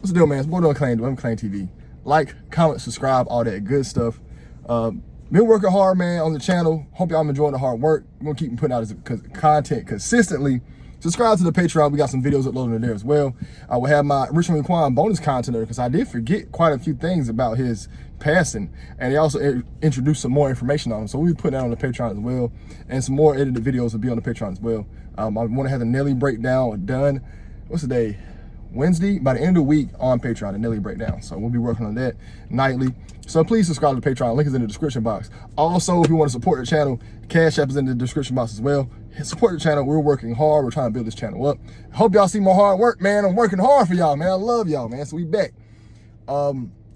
What's the deal, man? It's Boy Don't Claim, Don't Claim TV. Like, comment, subscribe, all that good stuff. Been working hard, man, on the channel. Hope y'all enjoying the hard work. We're gonna keep putting out content consistently. Subscribe to the Patreon. We got some videos uploaded in there as well. I will have my Richmond Quan bonus content there because I did forget quite a few things about his passing, and they also introduced some more information on him. So we'll be putting that on the Patreon as well, and some more edited videos will be on the Patreon as well. I want to have the Nelly breakdown done. What's the day? Wednesday, by the end of the week on Patreon, the Nelly breakdown. So we'll be working on that nightly. So please subscribe to the Patreon. Link is in the description box. Also, if you want to support the channel, Cash App is in the description box as well. Support the channel. We're working hard. We're trying to build this channel up. Hope y'all see my hard work, man. I'm working hard for y'all, man. I love y'all, man. So we back. The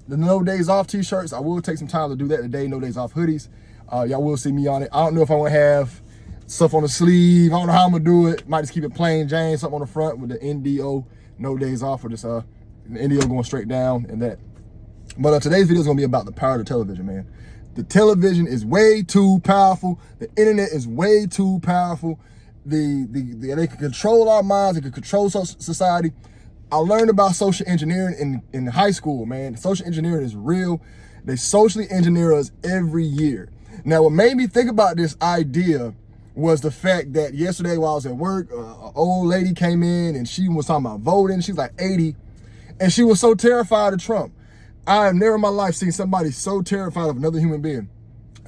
No Days Off t-shirts, I will take some time to do that today. No Days Off hoodies. Y'all will see me on it. I don't know if I want to have stuff on the sleeve. I don't know how I'm going to do it. Might just keep it plain Jane, something on the front with the NDO. No Days Off, or just the NDO going straight down and that. But today's video is going to be about the power of the television, man. The television is way too powerful. The internet is way too powerful. They can control our minds. They can control society. I learned about social engineering in high school, man. Social engineering is real. They socially engineer us every year. Now, what made me think about this idea was the fact that yesterday while I was at work, an old lady came in and she was talking about voting. She's like 80, and she was so terrified of Trump. I have never in my life seen somebody so terrified of another human being.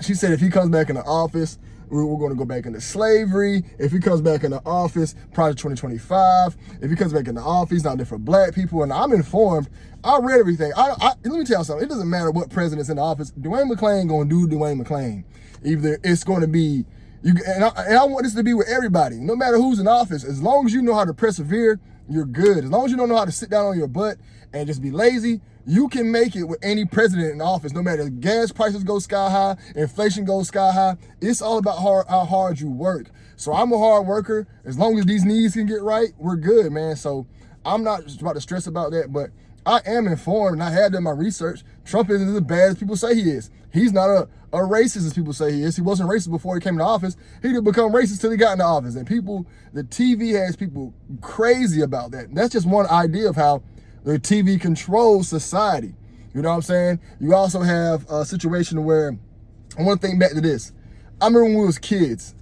She said if he comes back in the office, we're going to go back into slavery. If he comes back in the office, Project 2025. If he comes back in the office, not there for black people. And I'm informed. I read everything. Let me tell you something. It doesn't matter what president's in the office. Dwayne McClain going to do Dwayne McClain. Either it's going to be, I want this to be with everybody, no matter who's in office. As long as you know how to persevere, you're good. As long as you don't know how to sit down on your butt and just be lazy, you can make it with any president in office, no matter gas prices go sky high, inflation goes sky high. It's all about how hard you work. So I'm a hard worker. As long as these knees can get right, we're good, man. So I'm not just about to stress about that, but I am informed, and I had done my research. Trump isn't as bad as people say he is. He's not a racist as people say he is. He wasn't racist before he came to office. He didn't become racist till he got into office. And the TV has people crazy about that. And that's just one idea of how the TV controls society. You know what I'm saying? You also have a situation where, I want to think back to this. I remember when we was kids,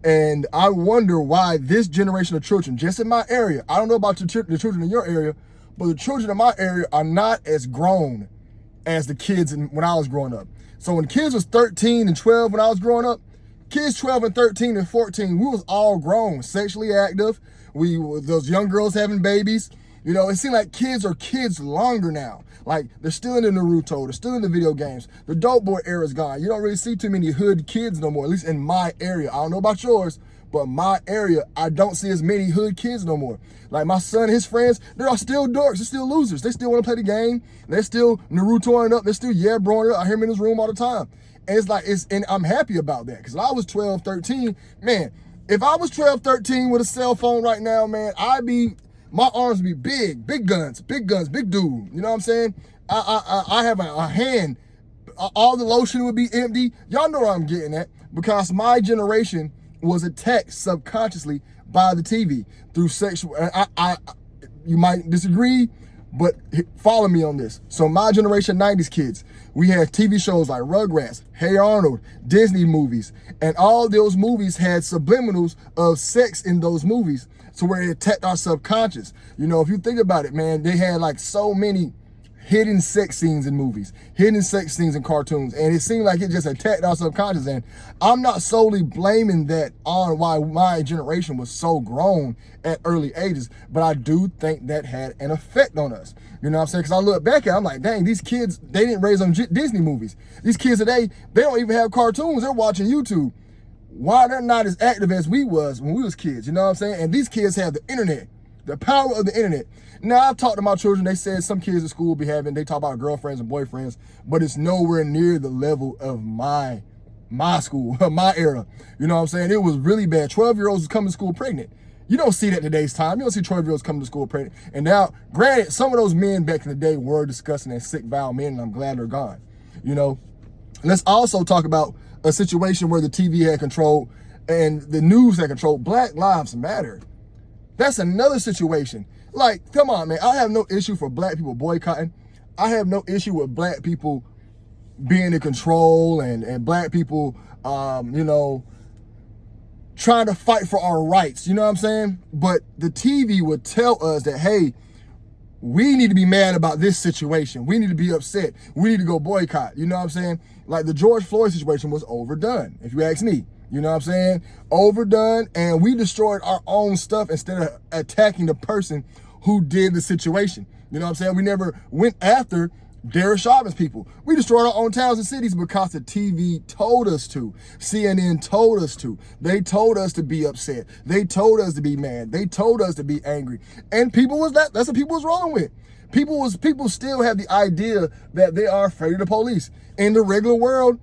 and I wonder why this generation of children, just in my area, I don't know about the children in your area, but the children in my area are not as grown as the kids when I was growing up. So when kids was 13 and 12 when I was growing up, kids 12 and 13 and 14, we was all grown, sexually active. Those young girls having babies. You know, it seems like kids are kids longer now. Like, they're still in the Naruto, they're still in the video games. The dope boy era is gone. You don't really see too many hood kids no more, at least in my area. I don't know about yours, but my area, I don't see as many hood kids no more. Like my son and his friends, they're still dorks, they're still losers. They still want to play the game. They're still Narutoing up, they're still broing up. I hear them in his room all the time. And it's like, and I'm happy about that, because I was 12, 13, man, if I was 12, 13 with a cell phone right now, man, my arms would be big guns, big dude. You know what I'm saying? I have a hand. All the lotion would be empty. Y'all know where I'm getting at, because my generation was attacked subconsciously by the TV through sexual. You might disagree, but follow me on this. So my generation, 90s kids, we had TV shows like Rugrats, Hey Arnold, Disney movies, and all those movies had subliminals of sex in those movies, so where it attacked our subconscious. You know, if you think about it, man, they had like so many hidden sex scenes in movies, hidden sex scenes in cartoons, and it seemed like it just attacked our subconscious. And I'm not solely blaming that on why my generation was so grown at early ages, but I do think that had an effect on us. You know what I'm saying? Because I look back at it, I'm like, dang, these kids, they didn't raise on Disney movies. These kids today, they don't even have cartoons. They're watching YouTube. Why they're not as active as we was when we was kids, you know what I'm saying? And these kids have the internet, the power of the internet. Now, I've talked to my children, they said some kids at school they talk about girlfriends and boyfriends, but it's nowhere near the level of my school, my era. You know what I'm saying? It was really bad. 12-year-olds was coming to school pregnant. You don't see that today's time. You don't see 12-year-olds coming to school pregnant. And now, granted, some of those men back in the day were disgusting and sick, vile men, and I'm glad they're gone. You know, let's also talk about a situation where the TV had control and the news had control. Black Lives Matter. That's another situation. Like, come on, man. I have no issue for black people boycotting. I have no issue with black people being in control and black people, you know, trying to fight for our rights. You know what I'm saying? But the TV would tell us that, hey, we need to be mad about this situation. We need to be upset. We need to go boycott. You know what I'm saying? Like the George Floyd situation was overdone, if you ask me. You know what I'm saying? Overdone, and we destroyed our own stuff instead of attacking the person who did the situation. You know what I'm saying? We never went after Derek Chauvin's people. We destroyed our own towns and cities because the TV told us to. CNN told us to. They told us to be upset. They told us to be mad. They told us to be angry. And people was that's what people was rolling with. People still have the idea that they are afraid of the police. In the regular world,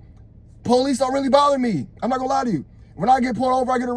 police don't really bother me. I'm not gonna lie to you. When I get pulled over, I get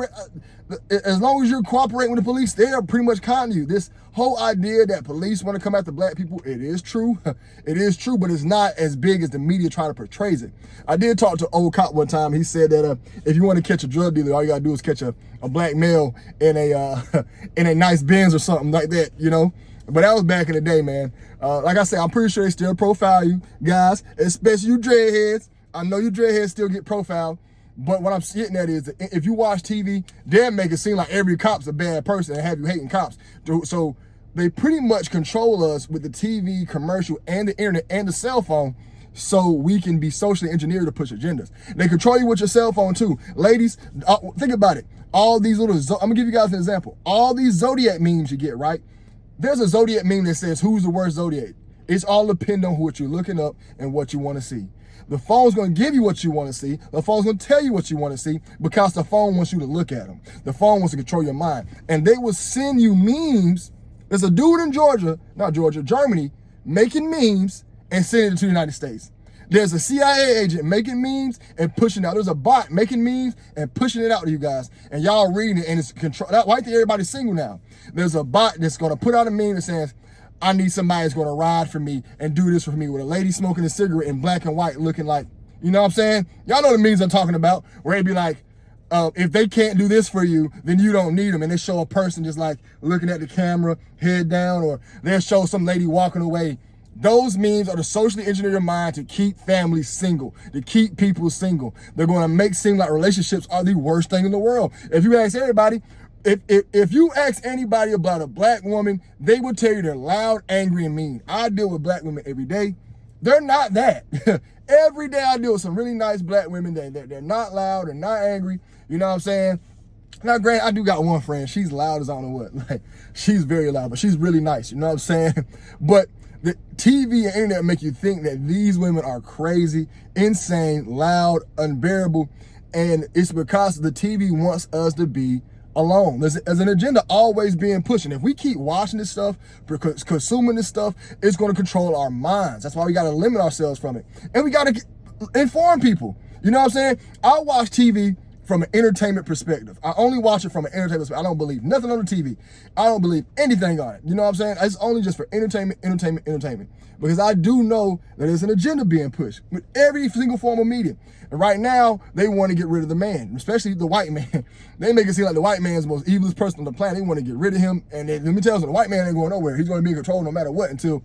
as long as you're cooperating with the police, they are pretty much kind to you. This whole idea that police want to come after black people, it is true. It is true, but it's not as big as the media try to portray it. I did talk to old cop one time. He said that if you want to catch a drug dealer, all you gotta do is catch a black male in a in a nice Benz or something like that, you know. But that was back in the day, man. Like I said, I'm pretty sure they still profile you guys, especially you dreadheads. I know you dreadheads still get profiled. But what I'm getting at is that if you watch TV, they'll make it seem like every cop's a bad person and have you hating cops. So they pretty much control us with the TV, commercial, and the internet, and the cell phone, so we can be socially engineered to push agendas. They control you with your cell phone too. Ladies, think about it. All these little, I'm gonna give you guys an example. All these Zodiac memes you get, right? There's a Zodiac meme that says, who's the worst Zodiac? It's all depend on what you're looking up and what you wanna see. The phone's gonna give you what you wanna see. The phone's gonna tell you what you wanna see because the phone wants you to look at them. The phone wants to control your mind. And they will send you memes. There's a dude in Germany, making memes and sending it to the United States. There's a CIA agent making memes and pushing it out. There's a bot making memes and pushing it out to you guys. And y'all reading it and it's control. Why think everybody's single now? There's a bot that's gonna put out a meme that says, I need somebody that's gonna ride for me and do this for me, with a lady smoking a cigarette in black and white looking like, you know what I'm saying? Y'all know the memes I'm talking about, where they be like, if they can't do this for you, then you don't need them. And they show a person just like looking at the camera, head down, or they'll show some lady walking away. Those memes are to socially engineer your mind to keep families single, to keep people single. They're gonna make it seem like relationships are the worst thing in the world. If you ask everybody, if you ask anybody about a black woman, they will tell you they're loud, angry, and mean. I deal with black women every day. They're not that. Every day I deal with some really nice black women. They're not loud, they're not angry. You know what I'm saying? Now, granted, I do got one friend. She's loud as I don't know what. Like, she's very loud, but she's really nice. You know what I'm saying? But the TV and internet make you think that these women are crazy, insane, loud, unbearable. And it's because the TV wants us to be alone. There's an agenda always being pushed. And if we keep watching this stuff, consuming this stuff, it's going to control our minds. That's why we got to limit ourselves from it. And we got to inform people. You know what I'm saying? I watch TV from an entertainment perspective. I only watch it from an entertainment perspective. I don't believe nothing on the TV. I don't believe anything on it. You know what I'm saying? It's only just for entertainment. Because I do know that there's an agenda being pushed with every single form of media. And right now, they want to get rid of the man, especially the white man. They make it seem like the white man is the most evilest person on the planet. They want to get rid of him. And let me tell you, the white man ain't going nowhere. He's going to be in control no matter what until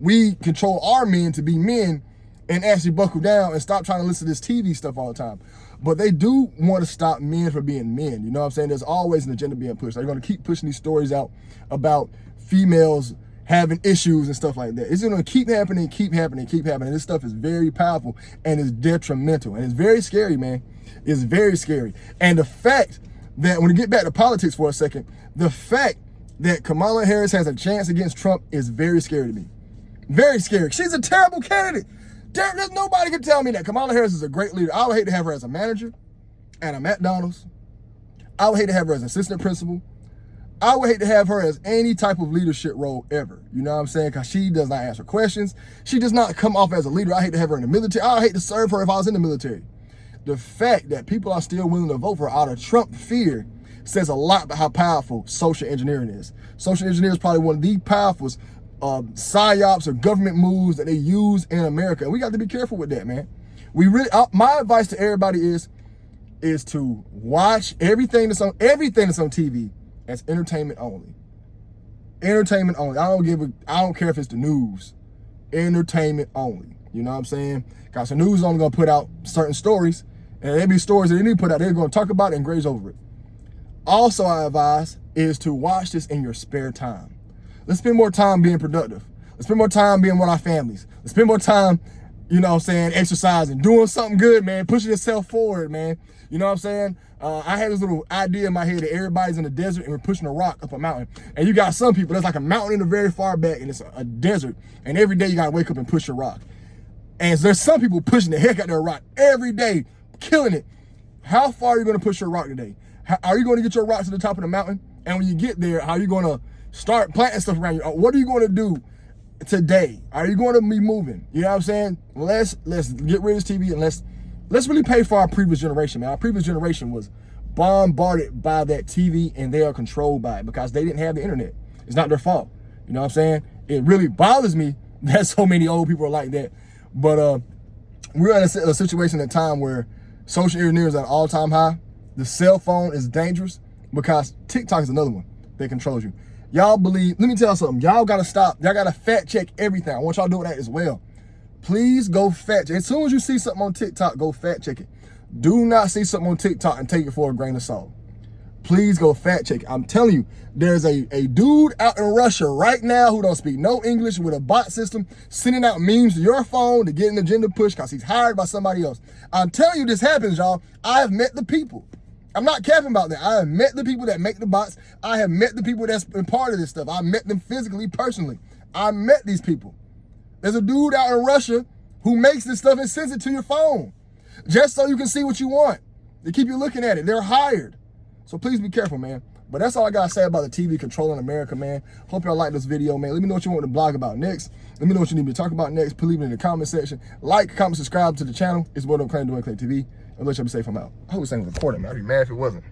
we control our men to be men and actually buckle down and stop trying to listen to this TV stuff all the time. But they do want to stop men from being men. You know what I'm saying? There's always an agenda being pushed. They're going to keep pushing these stories out about females having issues and stuff like that. It's going to keep happening. This stuff is very powerful and it's detrimental. And it's very scary, man. It's very scary. And the fact that, when we get back to politics for a second, the fact that Kamala Harris has a chance against Trump is very scary to me. Very scary. She's a terrible candidate. There's nobody can tell me that Kamala Harris is a great leader. I would hate to have her as a manager at a McDonald's. I would hate to have her as an assistant principal. I would hate to have her as any type of leadership role ever. You know what I'm saying? Because she does not answer questions. She does not come off as a leader. I hate to have her in the military. I would hate to serve her if I was in the military. The fact that people are still willing to vote for her out of Trump fear says a lot about how powerful social engineering is. Social engineering is probably one of the powerful psyops or government moves that they use in America. And we got to be careful with that, man. My advice to everybody is to watch everything that's on TV as entertainment only. Entertainment only. I don't care if it's the news. Entertainment only. You know what I'm saying? Because the news is only gonna put out certain stories, and there be stories that they need to put out, they're gonna talk about it and graze over it. Also, I advise is to watch this in your spare time. Let's spend more time being productive. Let's spend more time being with our families. Let's spend more time, you know what I'm saying, exercising, doing something good, man, pushing yourself forward, man. You know what I'm saying? I had this little idea in my head that everybody's in the desert and we're pushing a rock up a mountain. And you got some people, there's like a mountain in the very far back and it's a desert. And every day you gotta wake up and push a rock. And there's some people pushing the heck out of their rock every day, killing it. How far are you gonna push your rock today? Are you gonna get your rock to the top of the mountain? And when you get there, how are you gonna start planting stuff around you? What are you gonna do today? Are you gonna be moving? You know what I'm saying? Let's get rid of this TV and let's really pay for our previous generation, man. Our previous generation was bombarded by that TV and they are controlled by it because they didn't have the internet. It's not their fault. You know what I'm saying? It really bothers me that so many old people are like that. But we're in a situation at a time where social engineering is at an all-time high. The cell phone is dangerous because TikTok is another one that controls you. Y'all believe, let me tell you something. Y'all gotta stop. Y'all gotta fact check everything. I want y'all doing that as well. Please go fact check. As soon as you see something on TikTok, go fact check it. Do not see something on TikTok and take it for a grain of salt. Please go fact check it. I'm telling you, there's a dude out in Russia right now who don't speak no English with a bot system sending out memes to your phone to get an agenda push because he's hired by somebody else. I'm telling you this happens, y'all. I have met the people. I'm not capping about that. I have met the people that make the bots. I have met the people that's been part of this stuff. I met them physically, personally. I met these people. There's a dude out in Russia who makes this stuff and sends it to your phone just so you can see what you want. They keep you looking at it. They're hired. So please be careful, man. But that's all I got to say about the TV controlling America, man. Hope y'all like this video, man. Let me know what you want to blog about next. Let me know what you need me to talk about next. Please leave it in the comment section. Like, comment, subscribe to the channel. It's What I'm Claiming Doing Clay TV. And let y'all be safe. I'm out. I hope this thing was recording, man. I'd be mad if it wasn't.